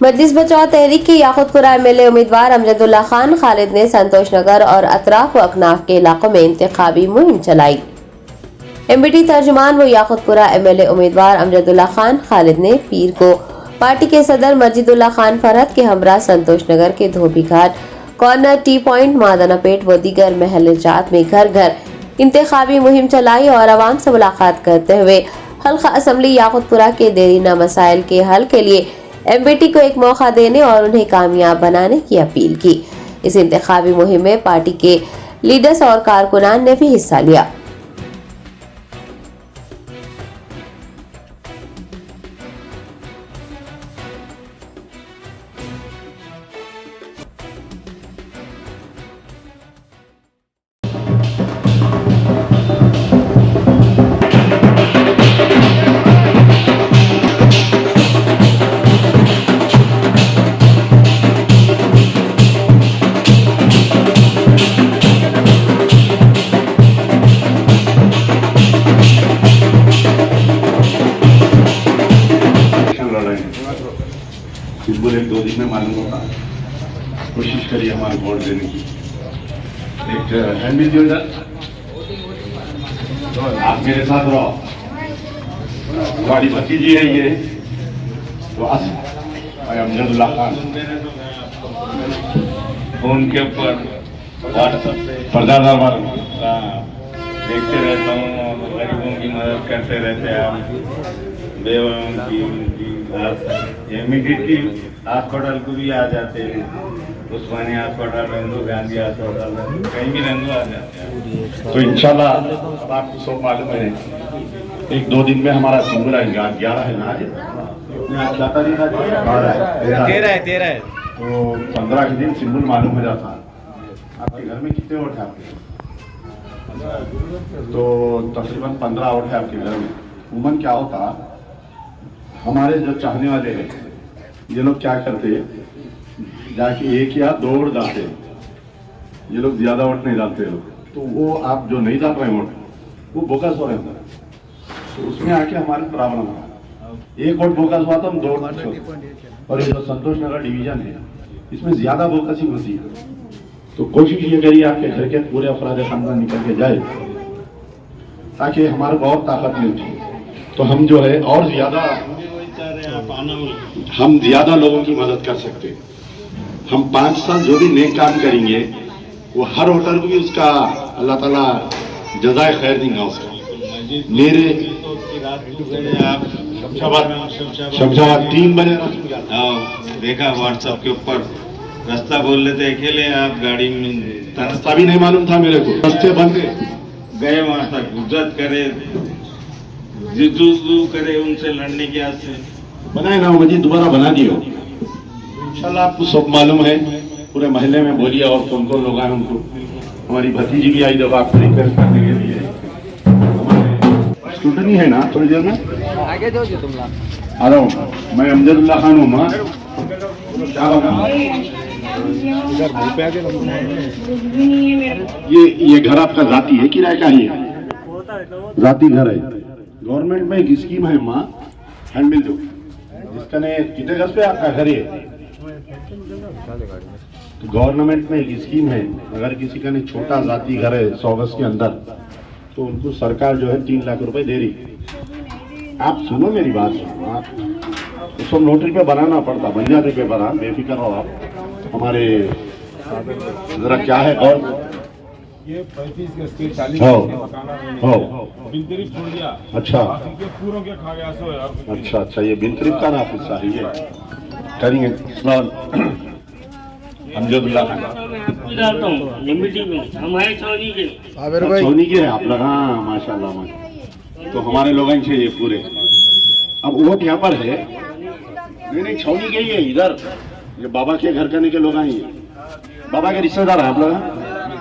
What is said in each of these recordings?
मजलिस बचाओ तहरीक के याकुतपुरा एमएलए उम्मीदवार अमजदुल्ला खान खालिद ने संतोष नगर और अतराफ व अकनाफ के इलाकों में इंतखाबी मुहिम चलाई। एमबीटी तर्जुमान व याकुतपुरा एमएलए उम्मीदवार अमजदुल्ला खान खालिद ने पीर को पार्टी के सदर मजिदुल्ला खान फरहत के हमरा संतोष नगर के धोबी घाट, कॉर्नर, टी पॉइंट, मादानापेट व दीगर महल जात में घर घर इंतखाबी मुहिम चलाई और आवाम से मुलाकात करते हुए हल्का असम्बली याकुतपुरा के देरीना मसाइल के हल के लिए एमबीटी को एक मौका देने और उन्हें कामयाब बनाने की अपील की। इस इंतखाबी मुहिम में पार्टी के लीडर्स और कारकुनान ने भी हिस्सा लिया। सिंबल एक दो दिन में मालूम होगा। कोशिश करिए हमारे वोट देने की। एक हैंड दीजिए इधर, आप मेरे साथ रहो। हमारी भतीजी है ये तो अमजदुल्ला खान, उनके ऊपर पर्दा दरबार देखते रहता हूँ, गरीबों की मदद करते रहते हैं आप, बेवाओं की इमीडिएटली हॉस्पिटल को भी आ जाते हैं, उस्मानी हॉस्पिटल, रंगो गांधी हॉस्पिटल, कहीं भी रंगो आ जाते हैं। तो इंशाल्लाह अब आपको सब मालूम है, एक दो दिन में हमारा सिंबल आएगा। 11 है ना, आज क्या तारीख है? 13 है। तो 15 के दिन सिंबल मालूम हो जाता है। आपके घर में कितने वोट है आपके? तो तकरीबन 15 वोट है आपके घर में। उमन क्या होता, हमारे जो चाहने वाले हैं ये लोग क्या करते, जाके एक या दो वोट डालते, ये लोग ज्यादा वोट नहीं डालते लोग। तो वो आप जो नहीं डाल रहे वोट, वो बोकस हो रहे हैं, तो उसमें आके हमारी प्रॉब्लम है। एक वोट बोकस हुआ तो हम 2 वोट छोड़ते। और ये जो संतोष नगर डिवीजन है, इसमें ज्यादा बोकसिंग होती है। तो कोशिश ये करिए आपके घर के पूरे अफराद खानदान निकल के जाए, ताकि हमारे बहुत ताकत मिलती। तो हम जो है और ज्यादा लोगों की मदद कर सकते हैं। हम 5 साल जो भी नेक काम करेंगे, वो हर वोटर को भी उसका अल्लाह ताला जज़ाए खैर देगा उसका। मेरे शमशाबाद 3 बजे देखा व्हाट्सएप के ऊपर, रास्ता बोल लेते अकेले, आप गाड़ी में रास्ता भी नहीं मालूम था मेरे को, रास्ते बंद गए वहां तक, गुजरत करे, जिद्दू करे, उनसे लड़ने की आस से बनाए ना मजीद दोबारा बना दियो। इंशाल्लाह आपको सब मालूम है, पूरे महल्ले में बोलिए और कौन कौन लोग आए उनको। हमारी भतीजी भी आई जब आपको रिक्वेस्ट करने के लिए। स्टूडेंट ही है ना, थोड़ी देर में आगे जाओ तुम लोग। आ रहा हूँ मैं, अमजदुल्ला खान हूँ। माँ ये घर आपका जाती है, किराए का ही है? जाती घर है। गवर्नमेंट में एक स्कीम है माँ, हैंड मिल दो, जिसका ने कितने गज पे आपका घर है? तो गवर्नमेंट में एक स्कीम है, अगर किसी का ने छोटा जाती घर है 100 गज के अंदर, तो उनको सरकार जो है 3 लाख रुपए दे रही। आप सुनो मेरी बात, सुनो आप, उसको नोटरी पे बनाना पड़ता, बन जाते पे बना, बेफिक्र हो आप। हमारे जरा क्या है और ये 35 के स्टेट 40 बिनतरीफ छोड़ दिया। अच्छा पूरों के खा गया सो यार। अच्छा, ये बिनतरीफ का ना हिस्सा है, ये करेंगे। अमजदुल्ला खान सोनी के है आप लोग? हाँ माशाल्लाह माशाल्लाह। तो हमारे लोग ये पूरे, अब वोट यहाँ पर है नहीं छौनी के ही है इधर, ये बाबा के घर करने के लोग आए, बाबा के रिश्तेदार है आप लोग।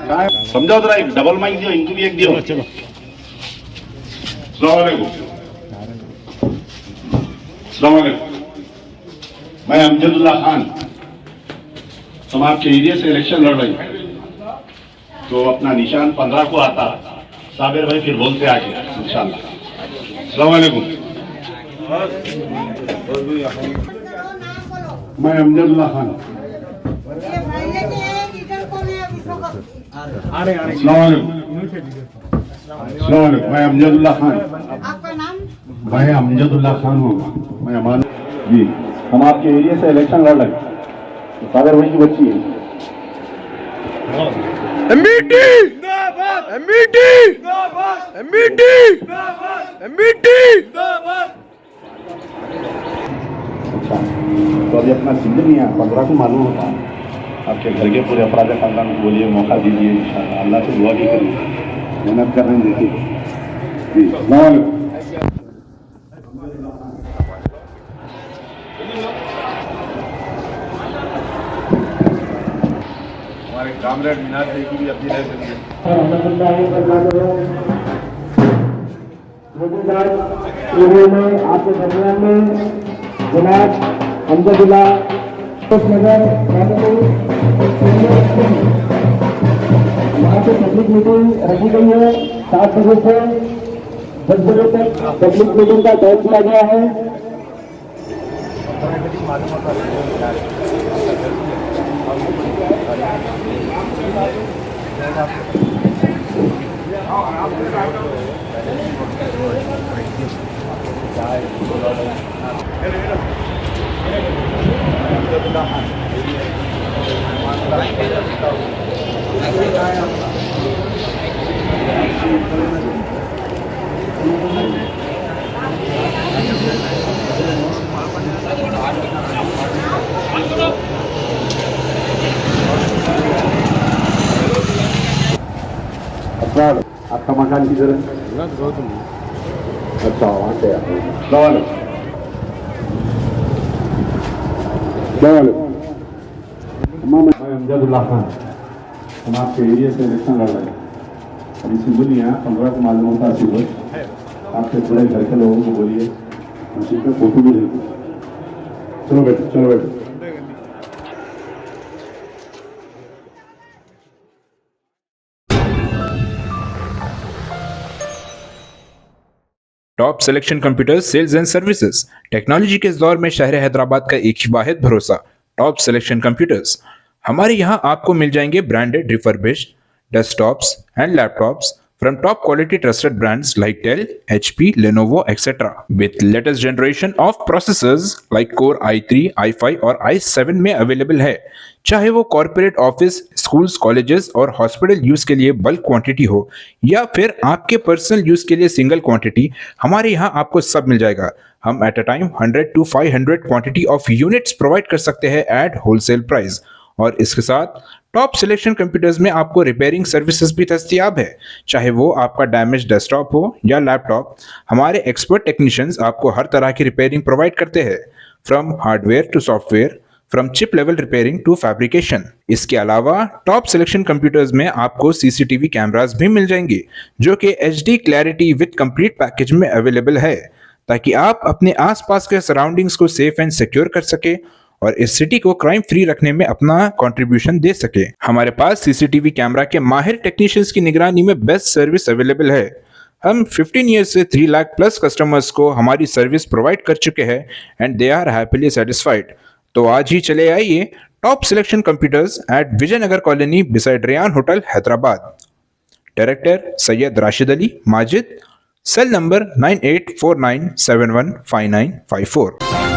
कहाँ है समझाओ जरा, एक डबल माइक दियो, इनको भी एक दियो। चलो अस्सलाम वालेकुम, मैं अमजदुल्ला खान, हम आपके एरिया से इलेक्शन लड़ रहे हैं। तो अपना निशान 15 को आता, साबिर भाई फिर बोलते आगे इंशाल्लाह। अस्सलाम वालेकुम। मैं अमजदुल्ला खान। मैं अमजदुल्ला खान। आपका नाम? मैं अमजदुल्ला खान हूँ। मैं अमान जी, हम आपके एरिया से इलेक्शन लड़ रहे हैं। सागर भाई की बच्ची है। MBT MBT MBT MBT. अच्छा, तो अभी अपना सिंध नहीं है, 15 को मालूम होता। आपके घर के पूरे अफराद खानदान को बोलिए, मौका दीजिए, इंशाल्लाह अल्लाह से दुआ भी करिए, मेहनत कर रहे हैं। देखिए जी, अस्सलाम वालेकुम। हमारे कामरेड मीनार भाई की भी अपील है। आपके दरमियान में जनाब अमजदुल्ला नगर यहाँ पे पब्लिक मीटिंग रखी गई है। 7 बजे से 10 बजे तक पब्लिक मीटिंग का टाइम दिया गया है। आपका मकान किधर है? अच्छा, वहाँ से मैं अमजदुल्ला खान। हम आपके एरिया से इलेक्शन लड़ रहे हैं। अभी सिंधु नहीं है, 15 को मालूम होता सिंधु। आपके पूरे घर के लोगों को बोलिए, मस्जिद में फोटो भी लेते। चलो बेटे, चलो बेटे। Top selection computers sales and services. Technology के इस दौर में शहर हैदराबाद का एक ही वाहिद भरोसा, टॉप सिलेक्शन कंप्यूटर्स। हमारे यहाँ आपको मिल जाएंगे branded refurbished desktops and laptops from top quality trusted brands like Dell, HP, Lenovo, etc. with latest generation of processors like Core i3, i5 और i7 में अवेलेबल है। चाहे वो कॉर्पोरेट ऑफिस, स्कूल्स, कॉलेजेस और हॉस्पिटल यूज के लिए bulk quantity हो या फिर आपके पर्सनल यूज के लिए सिंगल क्वांटिटी, हमारे यहाँ आपको सब मिल जाएगा। हम at a time 100 to 500 quantity of units provide कर सकते हैं एट होलसेल प्राइस। और इसके साथ टॉप सिलेक्शन कंप्यूटर्स में आपको रिपेयरिंग सर्विसेज भी दस्तियाब है। चाहे वो आपका डैमेज डेस्कटॉप हो या लैपटॉप, हमारे एक्सपर्ट टेक्नीशियंस आपको हर तरह की रिपेयरिंग प्रोवाइड करते हैं, from hardware to software, from chip level repairing to fabrication. इसके अलावा टॉप सिलेक्शन कंप्यूटर्स में आपको सीसीटीवी कैमरास भी मिल जाएंगे जो कि HD clarity with complete package में अवेलेबल है, ताकि आप अपने आसपास के सराउंडिंग्स को सेफ एंड सिक्योर कर सके और इस सिटी को क्राइम फ्री रखने में अपना कंट्रीब्यूशन दे सके। हमारे पास सीसीटीवी कैमरा के माहिर टेक्नीशियंस की निगरानी में बेस्ट सर्विस अवेलेबल है। हम 15 ईयर्स से 3 लाख प्लस कस्टमर्स को हमारी सर्विस प्रोवाइड कर चुके हैं and they are happily satisfied. तो आज ही चले आइए top selection computers at Vijayanagar colony beside Ryan hotel Hyderabad. Director Syed Rashid Ali Majid, cell number 9849715954।